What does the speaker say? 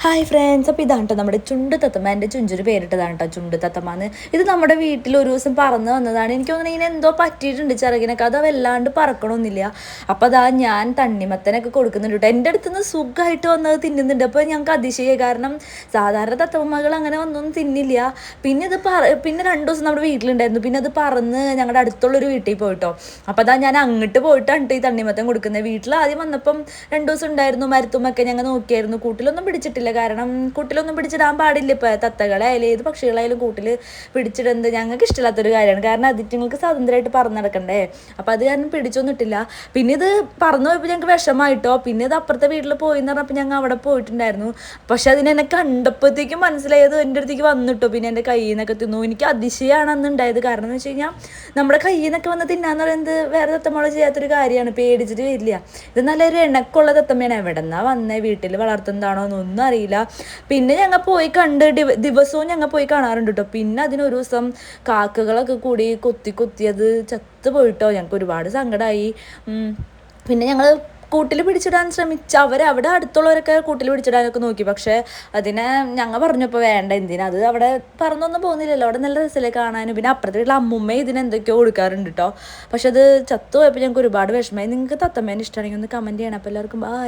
Hi friends, അപ്പോൾ ഇതാണ് കേട്ടോ നമ്മുടെ ചുണ്ട് തത്തമ്മ. എൻ്റെ ചുഞ്ചൊരു പേരിട്ടതാണ് കേട്ടോ ചുണ്ട് തത്തമ്മന്ന്. ഇത് നമ്മുടെ വീട്ടിൽ ഒരു ദിവസം പറന്ന് വന്നതാണ്. എനിക്ക് തോന്നുന്നു ഇങ്ങനെ എന്തോ പറ്റിയിട്ടുണ്ട് ചിറകിനൊക്കെ, അത് വല്ലാണ്ട് പറക്കണമെന്നില്ല. അപ്പോൾ അതാ ഞാൻ തണ്ണിമത്തനൊക്കെ കൊടുക്കുന്നുണ്ട് കേട്ടോ. എൻ്റെ അടുത്ത് നിന്ന് സുഖമായിട്ട് വന്നത് തിന്നുന്നുണ്ട്. അപ്പോൾ ഞങ്ങൾക്ക് അതിശയമായി, കാരണം സാധാരണ തത്തമ്മകൾ അങ്ങനെ ഒന്നും തിന്നില്ല. പിന്നെ പിന്നെ 2 ദിവസം നമ്മുടെ വീട്ടിലുണ്ടായിരുന്നു. പിന്നെ അത് പറന്ന് ഞങ്ങളുടെ അടുത്തുള്ളൊരു വീട്ടിൽ പോയിട്ടോ. അപ്പോൾ അതാ ഞാൻ അങ്ങോട്ട് പോയിട്ടാണ് ഈ തണ്ണിമത്തൻ കൊടുക്കുന്നത്. വീട്ടിൽ ആദ്യം വന്നപ്പം 2 ദിവസം ഉണ്ടായിരുന്നു, മരത്തുമൊക്കെ ഞങ്ങൾ നോക്കിയായിരുന്നു. കൂട്ടിലൊന്നും പിടിച്ചിട്ടില്ല, കാരണം കൂട്ടിലൊന്നും പിടിച്ചിടാൻ പാടില്ല. ഇപ്പോൾ തത്തകളായാലും ഏത് പക്ഷികളായാലും കൂട്ടിൽ പിടിച്ചിടുന്നത് ഞങ്ങൾക്ക് ഇഷ്ടമില്ലാത്തൊരു കാര്യമാണ്. കാരണം അതിറ്റുങ്ങൾക്ക് സ്വതന്ത്രമായിട്ട് പറന്ന് നടക്കണ്ടേ. അപ്പോൾ അത് കാരണം പിടിച്ചൊന്നും ഇട്ടില്ല. പിന്നെ ഇത് പറന്നു പോയപ്പോൾ ഞങ്ങൾക്ക് വിഷമമായിട്ടോ. പിന്നെ ഇത് അപ്പുറത്തെ വീട്ടിൽ പോയി എന്ന് പറഞ്ഞപ്പോൾ ഞങ്ങൾ അവിടെ പോയിട്ടുണ്ടായിരുന്നു. പക്ഷെ അതിനെന്നെ കണ്ടപ്പോഴത്തേക്കും മനസ്സിലായത് എൻ്റെ അടുത്തേക്ക് വന്നിട്ടോ. പിന്നെ എൻ്റെ കയ്യിൽ നിന്നൊക്കെ തിന്നു. എനിക്ക് അതിശയമാണ് അന്ന് ഉണ്ടായത്. കാരണം എന്ന് വെച്ച് കഴിഞ്ഞാൽ നമ്മുടെ കയ്യിൽ നിന്നൊക്കെ വന്ന് തിന്നാന്ന് പറയുന്നത് വേറെ തത്തമ്മകൾ ചെയ്യാത്തൊരു കാര്യമാണ്. പേടിച്ചിട്ട് വരില്ല. ഇത് നല്ലൊരു ഇണക്കമുള്ള തത്തമ്മയാണ്. എവിടെ നിന്നാ വന്നേ, വീട്ടിൽ വളർത്തുന്നതാണോ എന്നൊന്നും അറിയില്ല. പിന്നെ ഞങ്ങൾ പോയി കണ്ട് ദിവസവും ഞങ്ങൾ പോയി കാണാറുണ്ട് കേട്ടോ. പിന്നെ അതിനൊരു ദിവസം കാക്കകളൊക്കെ കൂടി കൊത്തി അത് ചത്ത് പോയിട്ടോ. ഞങ്ങൾക്ക് ഒരുപാട് സങ്കടമായി. പിന്നെ ഞങ്ങൾ കൂട്ടിൽ പിടിച്ചിടാൻ ശ്രമിച്ച അവിടെ അടുത്തുള്ളവരൊക്കെ കൂട്ടിൽ പിടിച്ചിടാനൊക്കെ നോക്കി. പക്ഷേ അതിനെ ഞങ്ങൾ പറഞ്ഞപ്പോൾ വേണ്ട, എന്തിനാ, അത് അവിടെ പറന്നൊന്നും പോകുന്നില്ലല്ലോ, അവിടെ നല്ല രസമല്ലേ കാണാനും. പിന്നെ അപ്പുറത്തെ വീട്ടിൽ അമ്മുമ്മ ഇതിന് എന്തൊക്കെയോ കൊടുക്കാറുണ്ട് കേട്ടോ. പക്ഷെ അത് ചത്തു പോയപ്പോൾ ഞങ്ങൾക്ക് ഒരുപാട് വിഷമമായി. നിങ്ങൾക്ക് തത്തമ്മേനെ ഇഷ്ടമാണെങ്കിൽ ഒന്ന് കമൻറ്റ് ചെയ്യണം. അപ്പോൾ എല്ലാവർക്കും ബൈ.